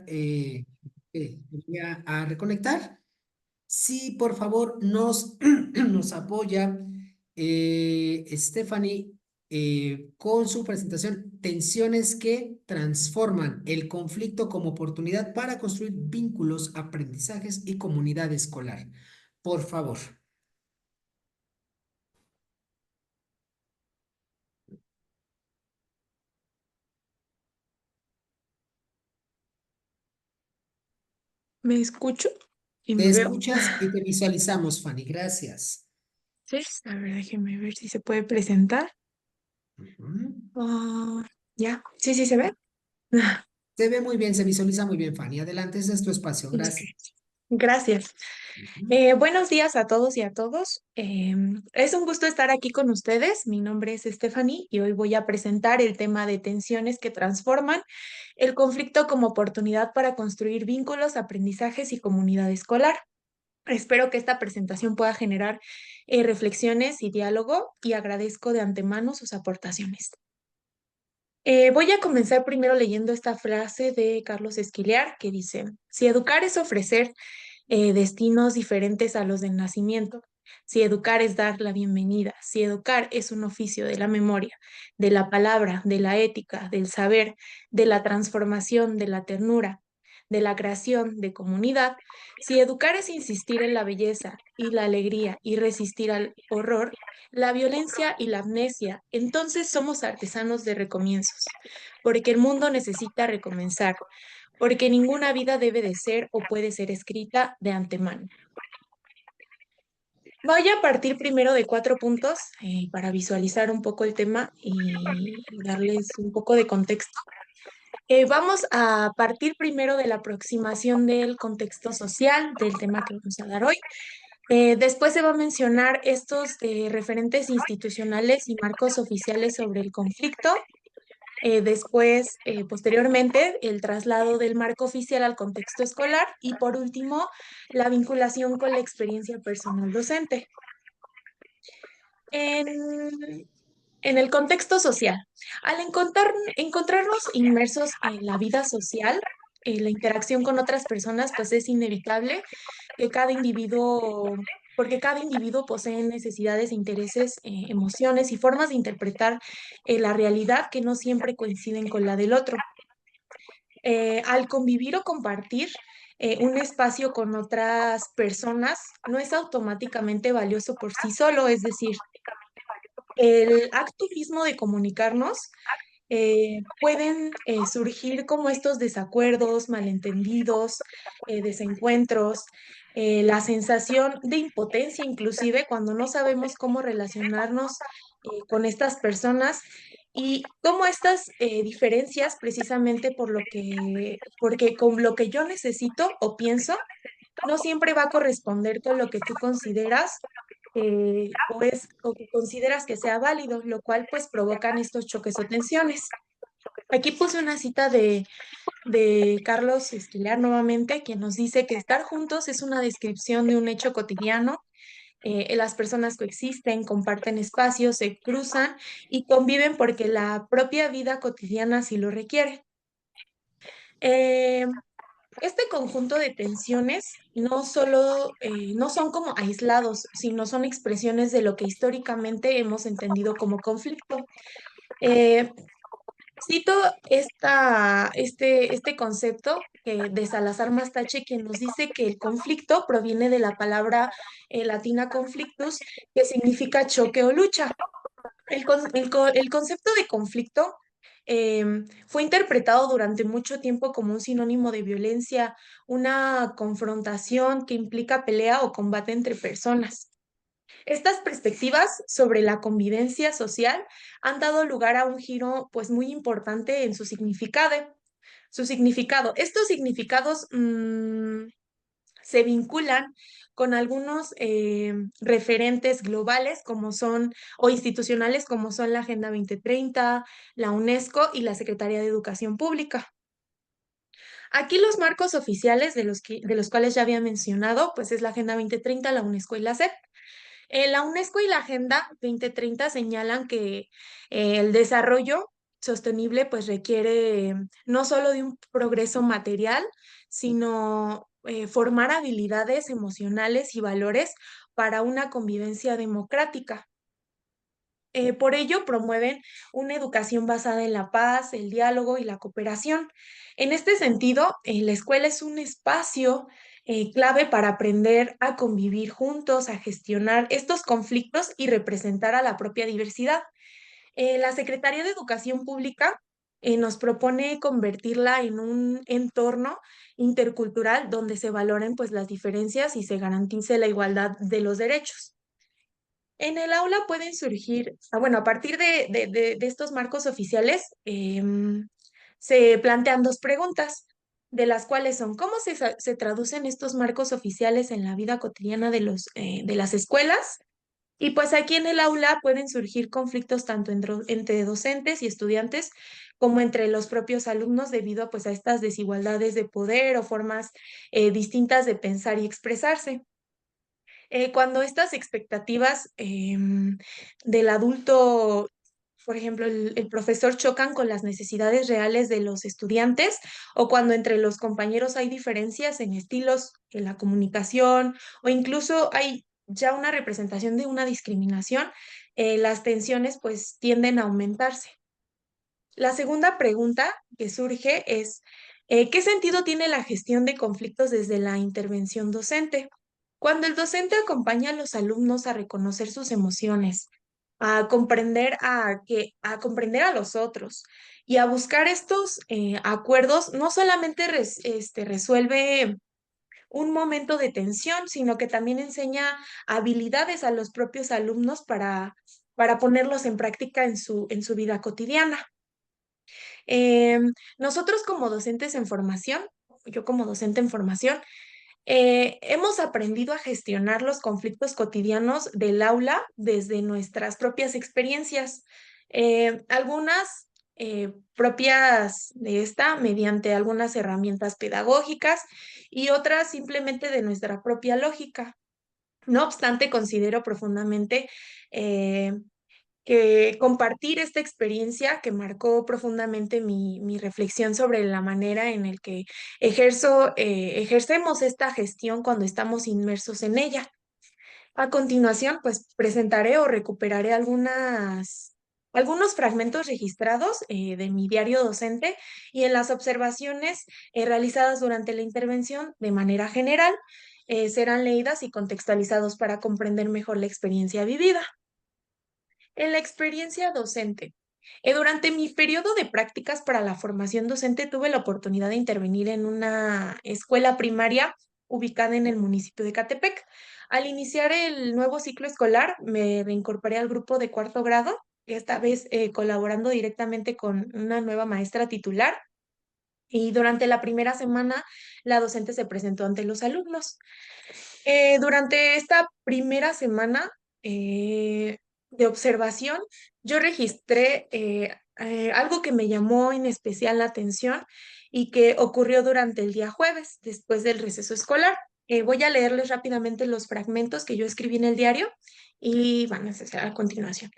eh, voy a reconectar. Sí, por favor, nos apoya Stephanie con su presentación Tensiones que transforman el conflicto como oportunidad para construir vínculos, aprendizajes y comunidad escolar. Por favor. Me escucho y Te me veo. escuchas y te visualizamos, Fanny. Gracias. Sí, a ver, déjenme ver si se puede presentar. Ujú. Ah, ya, sí, sí se ve. Se ve muy bien, se visualiza muy bien, Fanny. Adelante, ese es tu espacio. Ok, Gracias. gracias. Ujú. Buenos días a todos y a todos. Es un gusto estar aquí con ustedes. Mi nombre es Stephanie y hoy voy a presentar el tema de tensiones que transforman el conflicto como oportunidad para construir vínculos, aprendizajes y comunidad escolar. Espero que esta presentación pueda generar reflexiones y diálogo y agradezco de antemano sus aportaciones. Voy a comenzar primero leyendo esta frase de Carlos Esquiliar que dice, si educar es ofrecer destinos diferentes a los del nacimiento, si educar es dar la bienvenida, si educar es un oficio de la memoria, de la palabra, de la ética, del saber, de la transformación, de la ternura, de la creación de comunidad, si educar es insistir en la belleza y la alegría y resistir al horror, la violencia y la amnesia, entonces somos artesanos de recomienzos, porque el mundo necesita recomenzar, porque ninguna vida debe de ser o puede ser escrita de antemano. Voy a partir primero de 4 puntos para visualizar un poco el tema y darles un poco de contexto. Vamos a partir primero de la aproximación del contexto social del tema que vamos a dar hoy. Después se va a mencionar estos referentes institucionales y marcos oficiales sobre el conflicto. Después, posteriormente, el traslado del marco oficial al contexto escolar y por último, la vinculación con la experiencia personal docente. En, en el contexto social, al encontrarnos inmersos en la vida social, la interacción con otras personas, pues es inevitable que cada individuo, porque cada individuo posee necesidades, intereses, emociones y formas de interpretar la realidad que no siempre coinciden con la del otro. Al convivir o compartir un espacio con otras personas, no es automáticamente valioso por sí solo, es decir, el acto mismo de comunicarnos pueden surgir como estos desacuerdos, malentendidos, desencuentros, la sensación de impotencia inclusive cuando no sabemos cómo relacionarnos con estas personas y cómo estas diferencias precisamente porque con lo que yo necesito o pienso no siempre va a corresponder con lo que tú consideras o que consideras que sea válido, lo cual pues provocan estos choques o tensiones. Aquí puse una cita de Carlos Esquilar nuevamente, quien nos dice que estar juntos es una descripción de un hecho cotidiano. Las personas coexisten, comparten espacios, se cruzan y conviven porque la propia vida cotidiana así lo requiere. Eh, este conjunto de tensiones no son como aislados, sino son expresiones de lo que históricamente hemos entendido como conflicto. Eh, Cito este concepto de Salazar Mastache, quien nos dice que el conflicto proviene de la palabra latina conflictus, que significa choque o lucha. El concepto de conflicto fue interpretado durante mucho tiempo como un sinónimo de violencia, una confrontación que implica pelea o combate entre personas. Estas perspectivas sobre la convivencia social han dado lugar a un giro pues muy importante en su significado. Estos significados se vinculan con algunos referentes globales como son, o institucionales como son la Agenda 2030, la UNESCO y la Secretaría de Educación Pública. Aquí los marcos oficiales de los cuales ya había mencionado, pues es la Agenda 2030, la UNESCO y la SEP. La UNESCO y la Agenda 2030 señalan que el desarrollo sostenible pues requiere no solo de un progreso material, sino formar habilidades emocionales y valores para una convivencia democrática. Por ello, promueven una educación basada en la paz, el diálogo y la cooperación. En este sentido, la escuela es un espacio clave para aprender a convivir juntos, a gestionar estos conflictos y representar a la propia diversidad. La Secretaría de Educación Pública nos propone convertirla en un entorno intercultural donde se valoren pues las diferencias y se garantice la igualdad de los derechos. En el aula pueden surgir, bueno, a partir de estos marcos oficiales, se plantean dos preguntas, de las cuales son, ¿cómo se traducen estos marcos oficiales en la vida cotidiana de las escuelas? Y pues aquí en el aula pueden surgir conflictos tanto entre docentes y estudiantes como entre los propios alumnos debido pues, a estas desigualdades de poder o formas distintas de pensar y expresarse. Cuando estas expectativas del adulto, por ejemplo, el profesor chocan con las necesidades reales de los estudiantes o cuando entre los compañeros hay diferencias en estilos, en la comunicación o incluso hay ya una representación de una discriminación, las tensiones pues tienden a aumentarse. La segunda pregunta que surge es, ¿qué sentido tiene la gestión de conflictos desde la intervención docente? Cuando el docente acompaña a los alumnos a reconocer sus emociones, a comprender a los otros y a buscar estos acuerdos, no solamente resuelve un momento de tensión, sino que también enseña habilidades a los propios alumnos para ponerlos en práctica en su vida cotidiana. Nosotros como docentes en formación, yo como docente en formación, hemos aprendido a gestionar los conflictos cotidianos del aula desde nuestras propias experiencias. Algunas propias de esta mediante algunas herramientas pedagógicas y otras simplemente de nuestra propia lógica. No obstante, considero profundamente eh, que compartir esta experiencia que marcó profundamente mi reflexión sobre la manera en el que ejercemos esta gestión cuando estamos inmersos en ella. A continuación, pues presentaré o recuperaré algunos fragmentos registrados de mi diario docente y en las observaciones realizadas durante la intervención de manera general serán leídas y contextualizados para comprender mejor la experiencia vivida. En la experiencia docente. Durante mi periodo de prácticas para la formación docente tuve la oportunidad de intervenir en una escuela primaria ubicada en el municipio de Catepec. Al iniciar el nuevo ciclo escolar, me reincorporé al grupo de cuarto grado, esta vez colaborando directamente con una nueva maestra titular. Y durante la primera semana, la docente se presentó ante los alumnos. Durante esta primera semana de observación, yo registré algo que me llamó en especial la atención y que ocurrió durante el día jueves, después del receso escolar. Voy a leerles rápidamente los fragmentos que yo escribí en el diario y van a ser a continuación.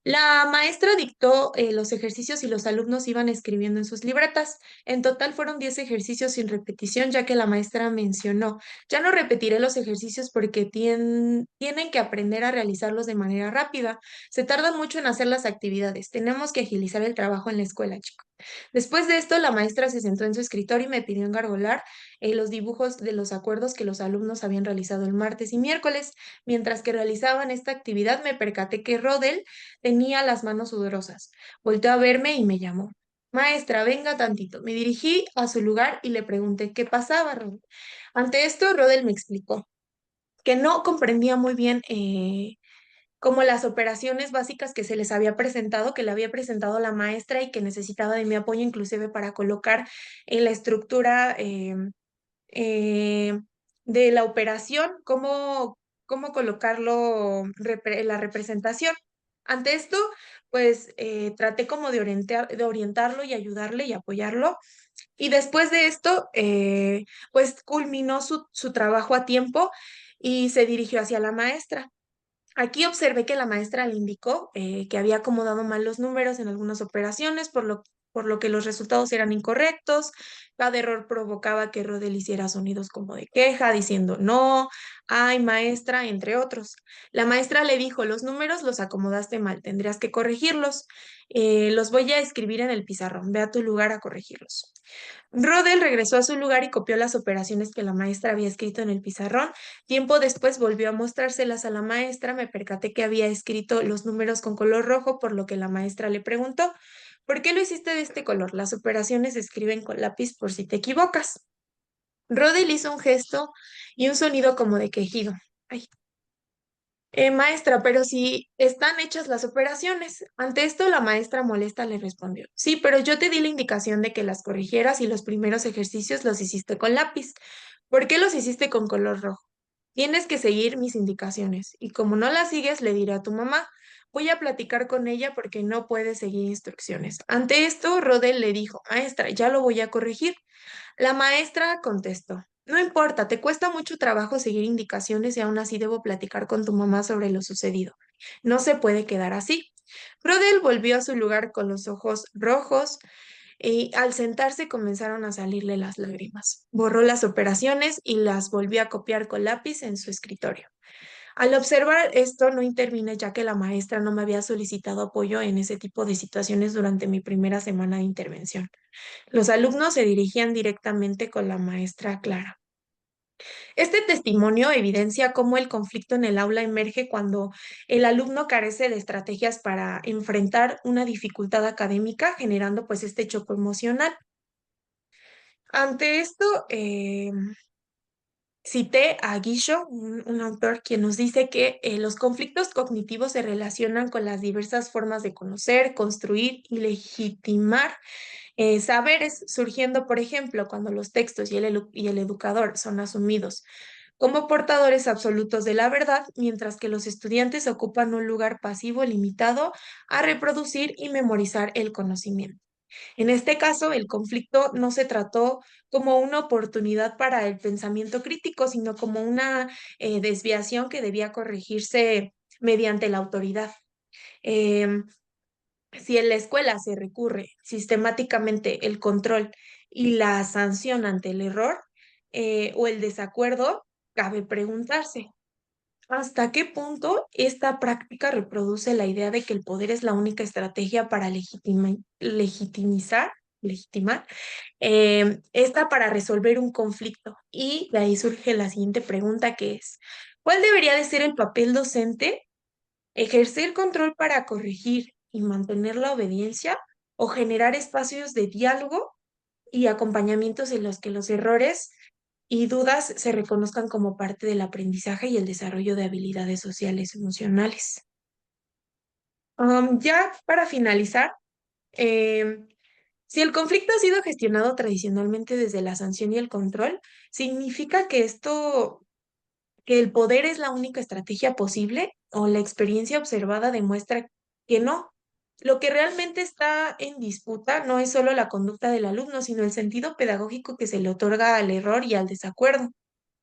La maestra dictó los ejercicios y los alumnos iban escribiendo en sus libretas. En total fueron 10 ejercicios sin repetición, ya que la maestra mencionó, ya no repetiré los ejercicios porque tienen que aprender a realizarlos de manera rápida. Se tarda mucho en hacer las actividades. Tenemos que agilizar el trabajo en la escuela, chicos. Después de esto, la maestra se sentó en su escritorio y me pidió engargolar los dibujos de los acuerdos que los alumnos habían realizado el martes y miércoles. Mientras que realizaban esta actividad, me percaté que Rodel tenía las manos sudorosas. Volteó a verme y me llamó. Maestra, venga tantito. Me dirigí a su lugar y le pregunté qué pasaba, Rodel. Ante esto, Rodel me explicó que no comprendía muy bien como las operaciones básicas que se les había presentado, que le había presentado la maestra y que necesitaba de mi apoyo inclusive para colocar en la estructura eh, de la operación, cómo colocarlo, la representación. Ante esto, pues traté como de orientarlo y ayudarle y apoyarlo. Y después de esto, pues culminó su trabajo a tiempo y se dirigió hacia la maestra. Aquí observé que la maestra le indicó que había acomodado mal los números en algunas operaciones, por lo que los resultados eran incorrectos. Cada error provocaba que Rodel hiciera sonidos como de queja, diciendo no, ay, maestra, entre otros. La maestra le dijo, los números los acomodaste mal, tendrías que corregirlos. Los voy a escribir en el pizarrón, ve a tu lugar a corregirlos. Rodel regresó a su lugar y copió las operaciones que la maestra había escrito en el pizarrón. Tiempo después volvió a mostrárselas a la maestra. Me percaté que había escrito los números con color rojo, por lo que la maestra le preguntó, ¿por qué lo hiciste de este color? Las operaciones se escriben con lápiz por si te equivocas. Rodel hizo un gesto y un sonido como de quejido. Ay, maestra, pero si están hechas las operaciones. Ante esto, la maestra molesta le respondió, sí, pero yo te di la indicación de que las corrigieras y los primeros ejercicios los hiciste con lápiz. ¿Por qué los hiciste con color rojo? Tienes que seguir mis indicaciones y como no las sigues, le diré a tu mamá. Voy a platicar con ella porque no puede seguir instrucciones. Ante esto, Rodel le dijo, maestra, ya lo voy a corregir. La maestra contestó, no importa, te cuesta mucho trabajo seguir indicaciones y aún así debo platicar con tu mamá sobre lo sucedido. No se puede quedar así. Rodel volvió a su lugar con los ojos rojos y al sentarse comenzaron a salirle las lágrimas. Borró las operaciones y las volvió a copiar con lápiz en su escritorio. Al observar esto, no intervine ya que la maestra no me había solicitado apoyo en ese tipo de situaciones durante mi primera semana de intervención. Los alumnos se dirigían directamente con la maestra Clara. Este testimonio evidencia cómo el conflicto en el aula emerge cuando el alumno carece de estrategias para enfrentar una dificultad académica, generando pues este choque emocional. Ante esto, cité a Guicho, un autor, quien nos dice que los conflictos cognitivos se relacionan con las diversas formas de conocer, construir y legitimar saberes, surgiendo, por ejemplo, cuando los textos y el educador son asumidos como portadores absolutos de la verdad, mientras que los estudiantes ocupan un lugar pasivo limitado a reproducir y memorizar el conocimiento. En este caso, el conflicto no se trató como una oportunidad para el pensamiento crítico, sino como una desviación que debía corregirse mediante la autoridad. Em, si en la escuela se recurre sistemáticamente el control y la sanción ante el error o el desacuerdo, cabe preguntarse, ¿hasta qué punto esta práctica reproduce la idea de que el poder es la única estrategia para legitimar esta para resolver un conflicto? Y de ahí surge la siguiente pregunta que es, ¿cuál debería de ser el papel docente? ¿Ejercer control para corregir y mantener la obediencia o generar espacios de diálogo y acompañamientos en los que los errores y dudas se reconozcan como parte del aprendizaje y el desarrollo de habilidades sociales y emocionales? Ya para finalizar, em, si el conflicto ha sido gestionado tradicionalmente desde la sanción y el control, significa que el poder es la única estrategia posible o la experiencia observada demuestra que no. Lo que realmente está en disputa no es solo la conducta del alumno, sino el sentido pedagógico que se le otorga al error y al desacuerdo.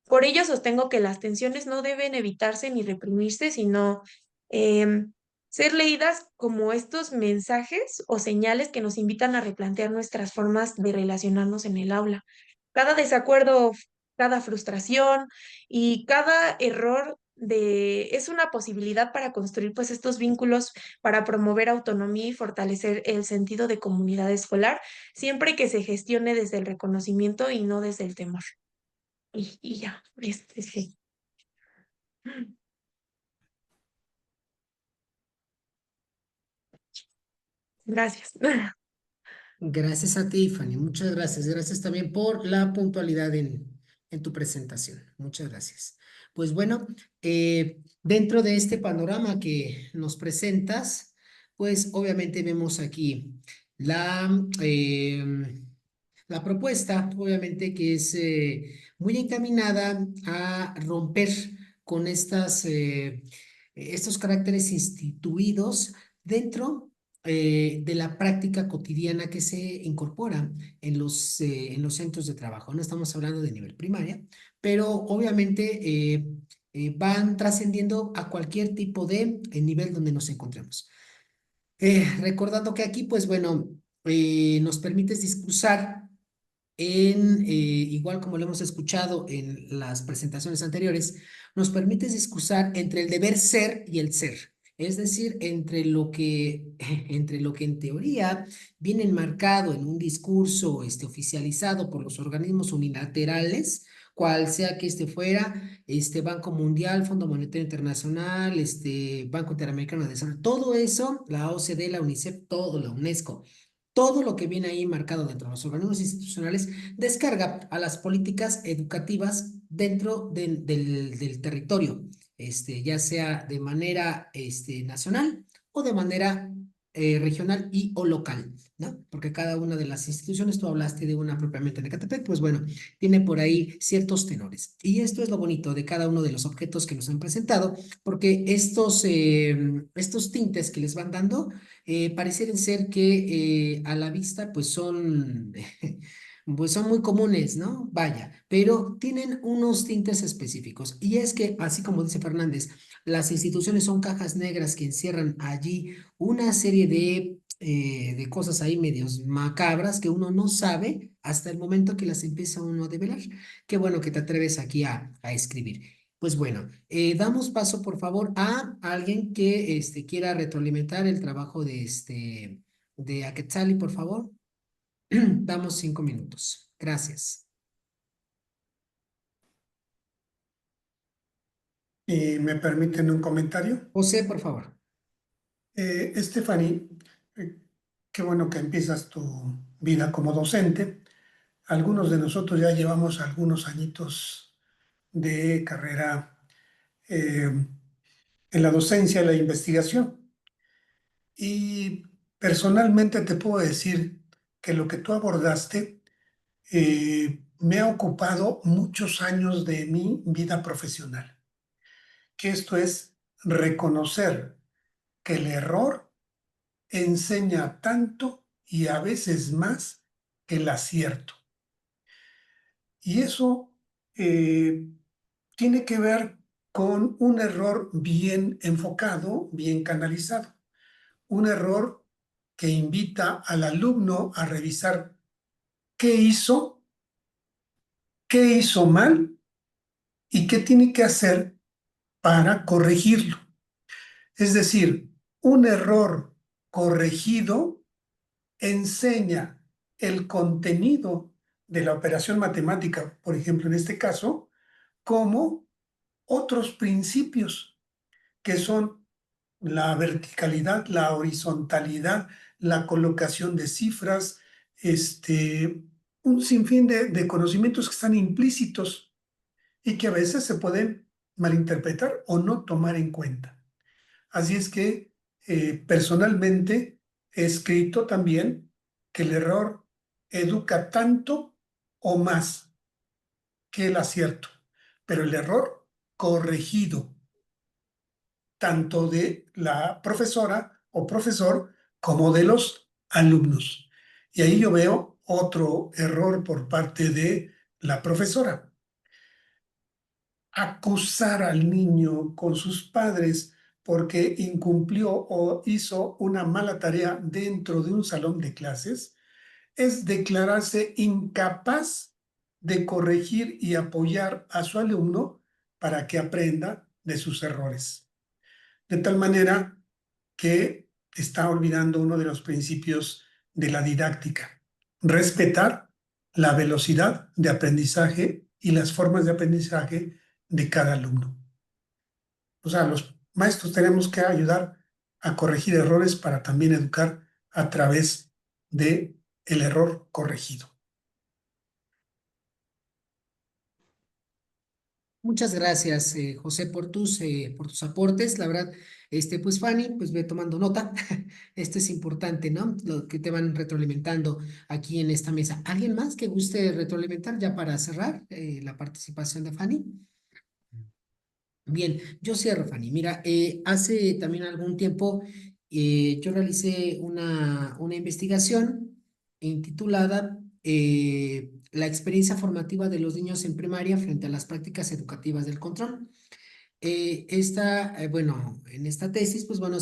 Por ello sostengo que las tensiones no deben evitarse ni reprimirse, sino em, ser leídas como estos mensajes o señales que nos invitan a replantear nuestras formas de relacionarnos en el aula. Cada desacuerdo, cada frustración y cada error es una posibilidad para construir pues estos vínculos para promover autonomía y fortalecer el sentido de comunidad escolar, siempre que se gestione desde el reconocimiento y no desde el temor. Y ya, sí. Gracias. Gracias a ti, Fanny. Muchas gracias. Gracias también por la puntualidad en tu presentación. Muchas gracias. Pues bueno, dentro de este panorama que nos presentas, pues obviamente vemos aquí la, la propuesta, obviamente que es muy encaminada a romper con estos caracteres instituidos dentro de la práctica cotidiana que se incorpora en los centros de trabajo. No estamos hablando de nivel primaria, pero obviamente van trascendiendo a cualquier tipo de nivel donde nos encontremos. Recordando que aquí, pues bueno, nos permites discursar igual como lo hemos escuchado en las presentaciones anteriores, nos permite discursar entre el deber ser y el ser. Es decir, entre lo que en teoría viene enmarcado en un discurso oficializado por los organismos unilaterales, cual sea que este fuera, Banco Mundial, Fondo Monetario Internacional, Banco Interamericano de Desarrollo, todo eso, la OCDE, la UNICEF, todo, la UNESCO, todo lo que viene ahí marcado dentro de los organismos institucionales descarga a las políticas educativas dentro del territorio, ya sea de manera nacional o de manera regional y o local, ¿no? Porque cada una de las instituciones, tú hablaste de una propiamente en Ecatepec, pues bueno, tiene por ahí ciertos tenores. Y esto es lo bonito de cada uno de los objetos que nos han presentado, porque estos tintes que les van dando parecieran ser que a la vista pues son muy comunes, ¿no? Vaya, pero tienen unos tintes específicos. Y es que, así como dice Fernández, las instituciones son cajas negras que encierran allí una serie de cosas ahí medios macabras que uno no sabe hasta el momento que las empieza uno a develar. Qué bueno que te atreves aquí a escribir. Pues bueno, damos paso, por favor, a alguien que quiera retroalimentar el trabajo de Aquetzali, por favor. Damos 5 minutos. Gracias. Y me permiten un comentario. José, por favor. Stephanie, eh, qué bueno que empiezas tu vida como docente. Algunos de nosotros ya llevamos algunos añitos de carrera eh, en la docencia, en la investigación. Y personalmente te puedo decir que lo que tú abordaste me ha ocupado muchos años de mi vida profesional, que esto es reconocer que el error enseña tanto y a veces más que el acierto. Y eso eh, tiene que ver con un error bien enfocado, bien canalizado. Un error que invita al alumno a revisar qué hizo mal y qué tiene que hacer para corregirlo. Es decir, un error corregido enseña el contenido de la operación matemática, por ejemplo, en este caso, como otros principios que son la verticalidad, la horizontalidad, la colocación de cifras, un sinfín de conocimientos que están implícitos y que a veces se pueden malinterpretar o no tomar en cuenta. Así es que personalmente he escrito también que el error educa tanto o más que el acierto, pero el error corregido, tanto de la profesora o profesor como de los alumnos. Y ahí yo veo otro error por parte de la profesora. Acusar al niño con sus padres porque incumplió o hizo una mala tarea dentro de un salón de clases es declararse incapaz de corregir y apoyar a su alumno para que aprenda de sus errores. De tal manera que está olvidando uno de los principios de la didáctica: respetar la velocidad de aprendizaje y las formas de aprendizaje de cada alumno. O sea, los maestros tenemos que ayudar a corregir errores para también educar a través de el error corregido. Muchas gracias, José, por tus aportes. La verdad, pues Fanny, pues ve tomando nota. Esto es importante, ¿no? Lo que te van retroalimentando aquí en esta mesa. ¿Alguien más que guste retroalimentar ya para cerrar la participación de Fanny? Bien, yo cierro, Fanny. Mira, hace también algún tiempo yo realicé una investigación intitulada La experiencia formativa de los niños en primaria frente a las prácticas educativas del control. bueno, en esta tesis, pues bueno,